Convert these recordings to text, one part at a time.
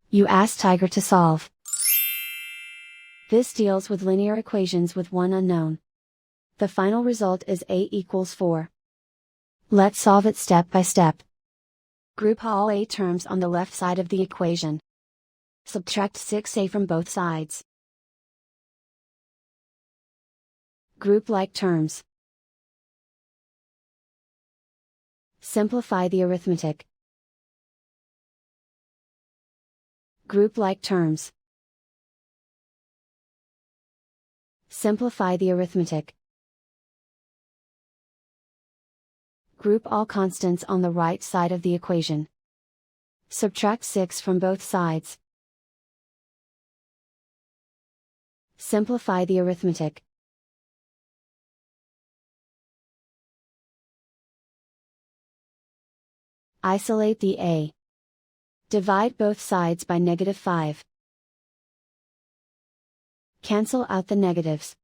You ask Tiger to solve. This deals with linear equations with one unknown. The final result is a equals 4. Let's solve it step by step. Group all a terms on the left side of the equation. Subtract 6a from both sides. Group like terms. Simplify the arithmetic. Group like terms. Simplify the arithmetic. Group all constants on the right side of the equation. Subtract 6 from both sides. Simplify the arithmetic. Isolate the a. Divide both sides by -5. Cancel out the negatives.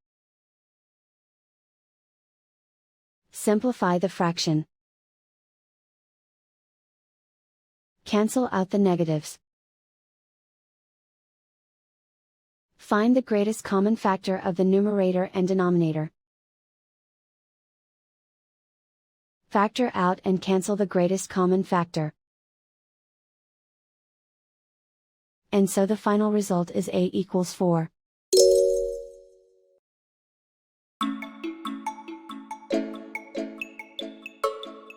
Simplify the fraction. Cancel out the negatives. Find the greatest common factor of the numerator and denominator. Factor out and cancel the greatest common factor. And so the final result is a equals 4.